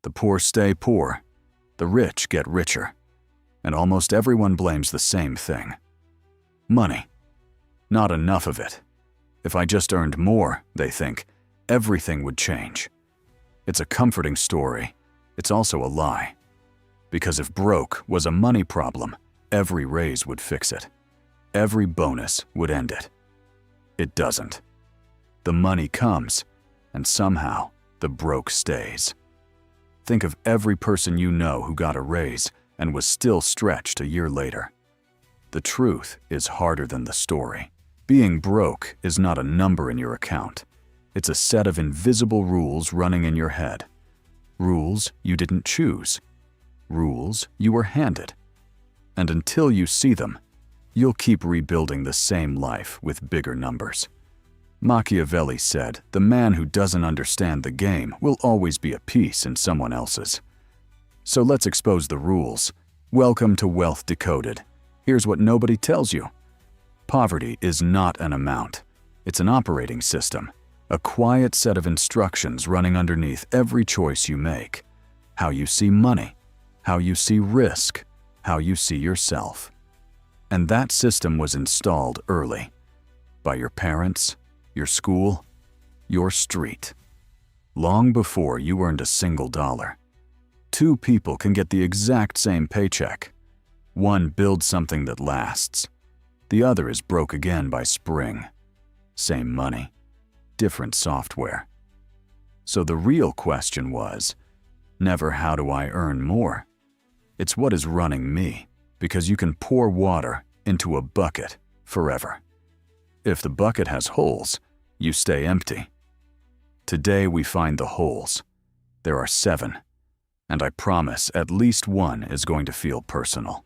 The poor stay poor, the rich get richer, and almost everyone blames the same thing. Money. Not enough of it. If I just earned more, they think, everything would change. It's a comforting story. It's also a lie. Because if broke was a money problem, every raise would fix it. Every bonus would end it. It doesn't. The money comes, and somehow the broke stays. Think of every person you know who got a raise and was still stretched a year later. The truth is harder than the story. Being broke is not a number in your account. It's a set of invisible rules running in your head. Rules you didn't choose. Rules you were handed. And until you see them, you'll keep rebuilding the same life with bigger numbers. Machiavelli said, "The man who doesn't understand the game will always be a piece in someone else's." So let's expose the rules. Welcome to Wealth Decoded. Here's what nobody tells you. Poverty is not an amount. It's an operating system, a quiet set of instructions running underneath every choice you make. How you see money, how you see risk, how you see yourself. And that system was installed early by your parents, your school, your street. Long before you earned a single dollar. Two people can get the exact same paycheck. One builds something that lasts. The other is broke again by spring. Same money, different software. So the real question was, never how do I earn more? It's what is running me, because you can pour water into a bucket forever. If the bucket has holes, you stay empty. Today we find the holes. There are 7, and I promise at least one is going to feel personal.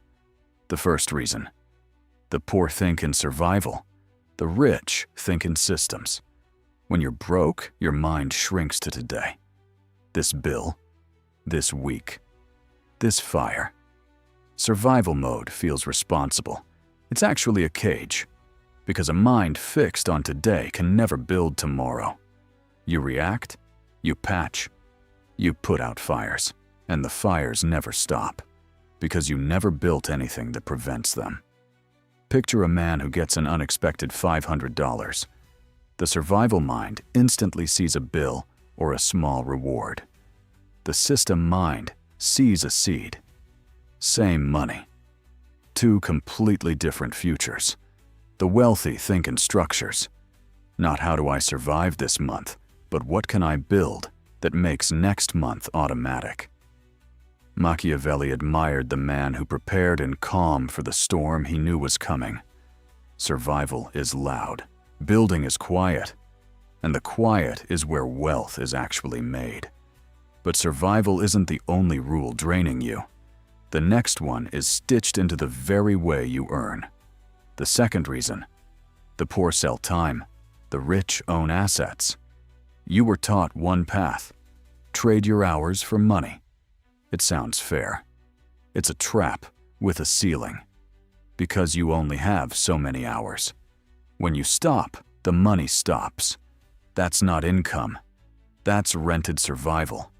The first reason. The poor think in survival. The rich think in systems. When you're broke, your mind shrinks to today. This bill, this week, this fire. Survival mode feels responsible. It's actually a cage, because a mind fixed on today can never build tomorrow. You react, you patch, you put out fires, and the fires never stop, because you never built anything that prevents them. Picture a man who gets an unexpected $500. The survival mind instantly sees a bill or a small reward. The system mind sees a seed. Same money. Two completely different futures. The wealthy think in structures. Not how do I survive this month, but what can I build that makes next month automatic. Machiavelli admired the man who prepared in calm for the storm he knew was coming. Survival is loud, building is quiet, and the quiet is where wealth is actually made. But survival isn't the only rule draining you. The next one is stitched into the very way you earn. The second reason. The poor sell time, the rich own assets. You were taught one path. Trade your hours for money. It sounds fair. It's a trap with a ceiling, because you only have so many hours. When you stop, the money stops. That's not income. That's rented survival.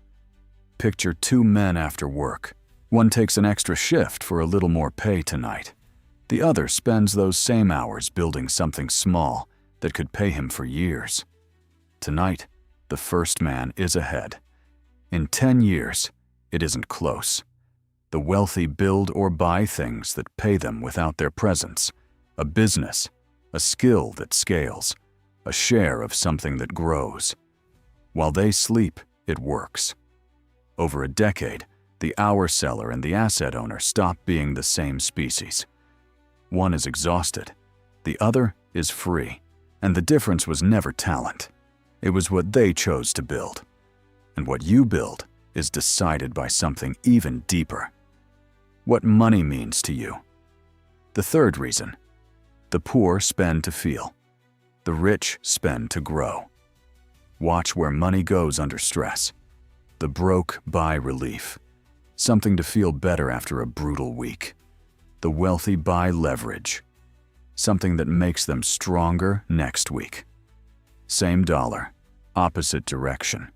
Picture 2 men after work. One takes an extra shift for a little more pay tonight. The other spends those same hours building something small that could pay him for years. Tonight, the first man is ahead. In 10 years, it isn't close. The wealthy build or buy things that pay them without their presence. A business, a skill that scales, a share of something that grows. While they sleep, it works. Over a decade, the hour seller and the asset owner stop being the same species. One is exhausted, the other is free, and the difference was never talent. It was what they chose to build. And what you build is decided by something even deeper. What money means to you. The third reason. The poor spend to feel. The rich spend to grow. Watch where money goes under stress. The broke buy relief. Something to feel better after a brutal week. The wealthy buy leverage. Something that makes them stronger next week. Same dollar, opposite direction.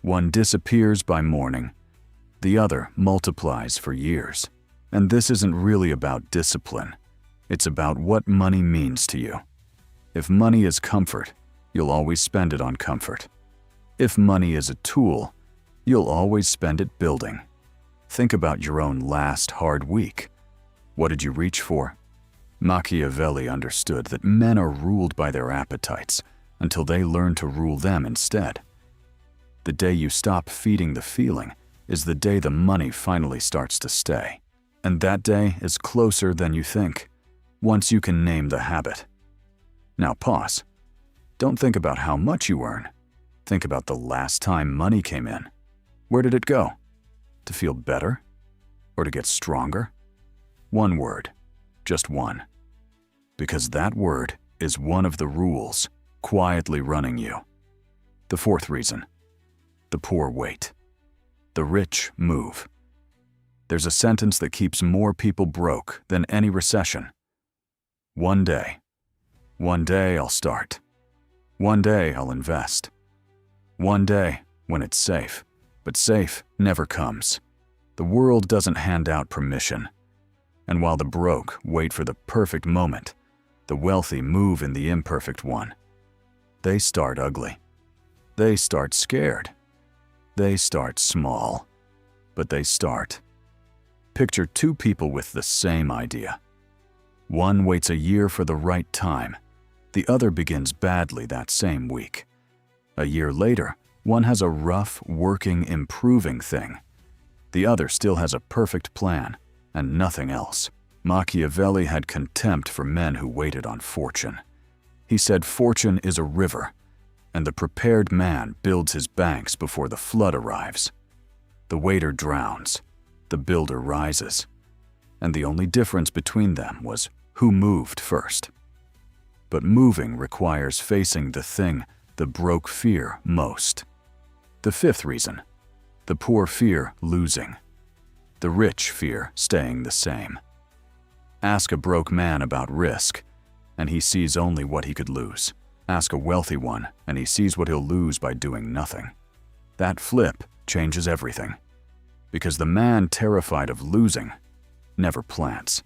One disappears by morning, the other multiplies for years. And this isn't really about discipline. It's about what money means to you. If money is comfort, you'll always spend it on comfort. If money is a tool, you'll always spend it building. Think about your own last hard week. What did you reach for? Machiavelli understood that men are ruled by their appetites until they learn to rule them instead. The day you stop feeding the feeling is the day the money finally starts to stay. And that day is closer than you think, once you can name the habit. Now pause. Don't think about how much you earn. Think about the last time money came in. Where did it go? To feel better? Or to get stronger? One word. Just one. Because that word is one of the rules quietly running you. The fourth reason. The poor wait. The rich move. There's a sentence that keeps more people broke than any recession. One day I'll start. One day I'll invest. One day when it's safe. But safe never comes. The world doesn't hand out permission. And while the broke wait for the perfect moment, the wealthy move in the imperfect one. They start ugly. They start scared. They start small. But they start. Picture two people with the same idea. One waits a year for the right time. The other begins badly that same week. A year later, one has a rough, working, improving thing. The other still has a perfect plan, and nothing else. Machiavelli had contempt for men who waited on fortune. He said fortune is a river, and the prepared man builds his banks before the flood arrives. The waiter drowns, the builder rises, and the only difference between them was who moved first. But moving requires facing the thing the broke fear most. The fifth reason. The poor fear losing. The rich fear staying the same. Ask a broke man about risk, and he sees only what he could lose. Ask a wealthy one, and he sees what he'll lose by doing nothing. That flip changes everything. Because the man terrified of losing never plants.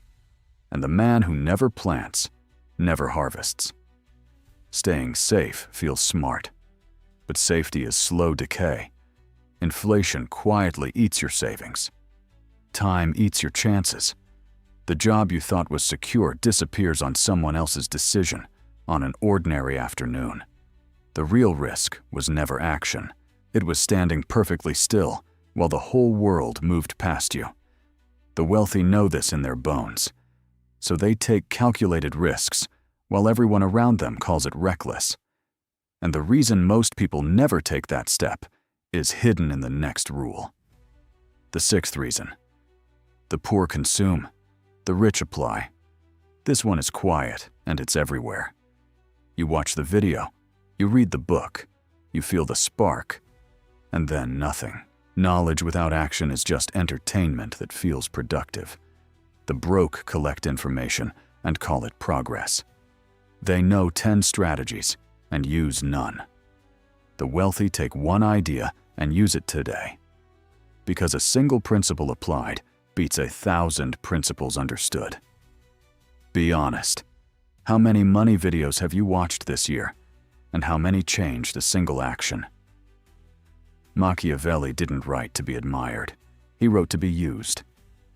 And the man who never plants never harvests. Staying safe feels smart. But safety is slow decay. Inflation quietly eats your savings. Time eats your chances. The job you thought was secure disappears on someone else's decision on an ordinary afternoon. The real risk was never action. It was standing perfectly still while the whole world moved past you. The wealthy know this in their bones. So they take calculated risks while everyone around them calls it reckless. And the reason most people never take that step is hidden in the next rule. The sixth reason. The poor consume, the rich apply. This one is quiet and it's everywhere. You watch the video, you read the book, you feel the spark, and then nothing. Knowledge without action is just entertainment that feels productive. The broke collect information and call it progress. They know 10 strategies and use none. The wealthy take one idea and use it today. Because a single principle applied beats 1,000 principles understood. Be honest. How many money videos have you watched this year? And how many changed a single action? Machiavelli didn't write to be admired. He wrote to be used.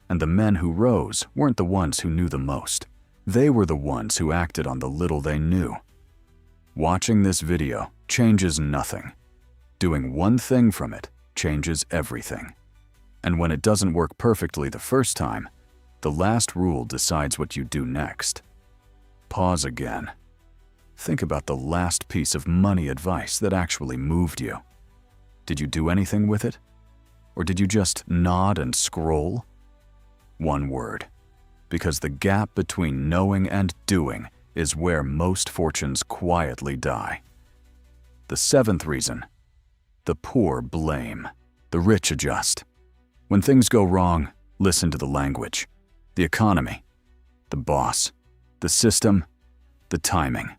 And the men who rose weren't the ones who knew the most. They were the ones who acted on the little they knew. Watching this video changes nothing. Doing one thing from it changes everything. And when it doesn't work perfectly the first time, the last rule decides what you do next. Pause again. Think about the last piece of money advice that actually moved you. Did you do anything with it? Or did you just nod and scroll? One word. Because the gap between knowing and doing is where most fortunes quietly die. The seventh reason. The poor blame. The rich adjust. When things go wrong, listen to the language. The economy. The boss. The system. The timing.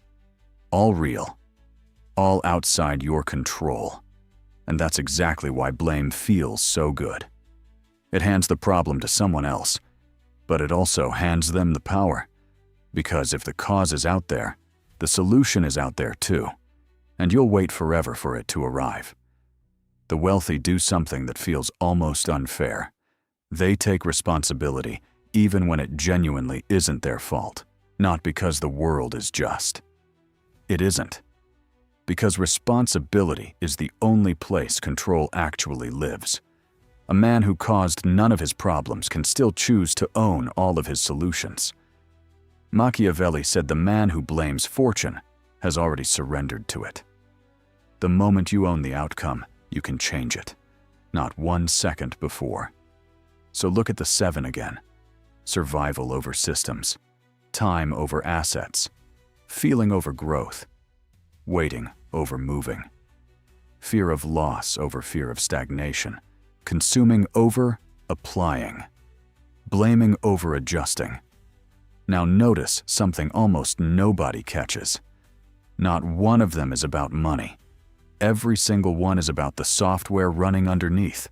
All real. All outside your control. And that's exactly why blame feels so good. It hands the problem to someone else, but it also hands them the power. Because if the cause is out there, the solution is out there too, and you'll wait forever for it to arrive. The wealthy do something that feels almost unfair. They take responsibility even when it genuinely isn't their fault, not because the world is just. It isn't. Because responsibility is the only place control actually lives. A man who caused none of his problems can still choose to own all of his solutions. Machiavelli said the man who blames fortune has already surrendered to it. The moment you own the outcome, you can change it, not 1 second before. So look at the 7 again. Survival over systems, time over assets, feeling over growth, waiting over moving, fear of loss over fear of stagnation, consuming over applying, blaming over adjusting. Now notice something almost nobody catches. Not one of them is about money. Every single one is about the software running underneath.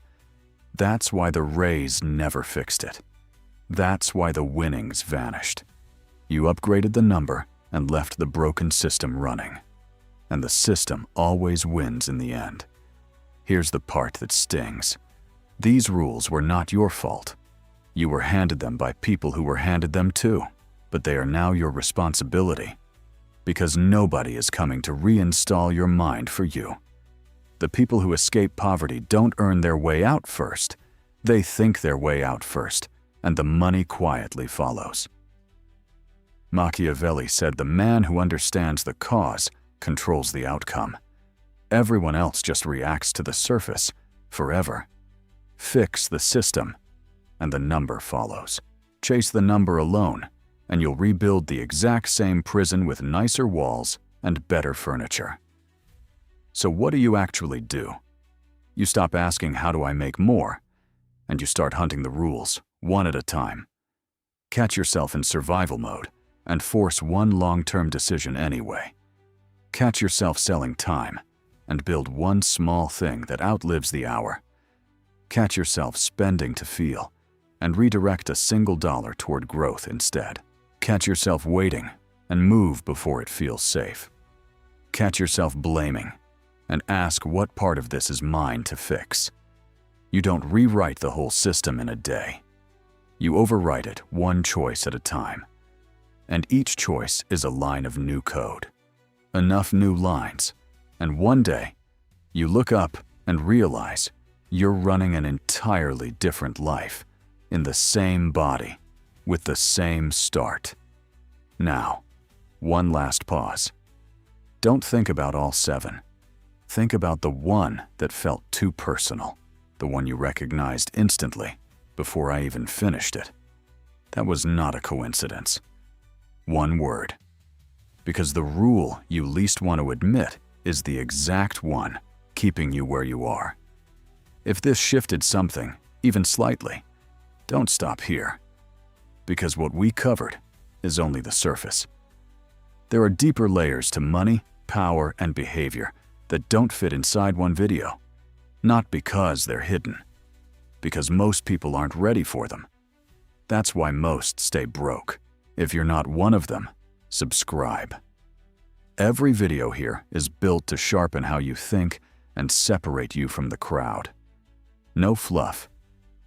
That's why the raise never fixed it. That's why the winnings vanished. You upgraded the number and left the broken system running. And the system always wins in the end. Here's the part that stings. These rules were not your fault. You were handed them by people who were handed them too, but they are now your responsibility. Because nobody is coming to reinstall your mind for you. The people who escape poverty don't earn their way out first. They think their way out first, and the money quietly follows. Machiavelli said the man who understands the cause controls the outcome. Everyone else just reacts to the surface, forever. Fix the system, and the number follows. Chase the number alone, and you'll rebuild the exact same prison with nicer walls and better furniture. So what do you actually do? You stop asking, how do I make more? And you start hunting the rules, one at a time. Catch yourself in survival mode and force one long-term decision anyway. Catch yourself selling time and build one small thing that outlives the hour. Catch yourself spending to feel and redirect a single dollar toward growth instead. Catch yourself waiting and move before it feels safe. Catch yourself blaming and ask what part of this is mine to fix. You don't rewrite the whole system in a day. You overwrite it one choice at a time. And each choice is a line of new code. Enough new lines, and one day, you look up and realize you're running an entirely different life in the same body, with the same start. Now, one last pause. Don't think about all 7. Think about the one that felt too personal, the one you recognized instantly before I even finished it. That was not a coincidence. One word. Because the rule you least want to admit is the exact one keeping you where you are. If this shifted something, even slightly, don't stop here. Because what we covered is only the surface. There are deeper layers to money, power, and behavior that don't fit inside one video. Not because they're hidden. Because most people aren't ready for them. That's why most stay broke. If you're not one of them, subscribe. Every video here is built to sharpen how you think and separate you from the crowd. No fluff,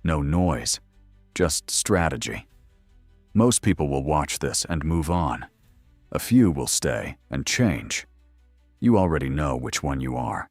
no noise, just strategy. Most people will watch this and move on. A few will stay and change. You already know which one you are.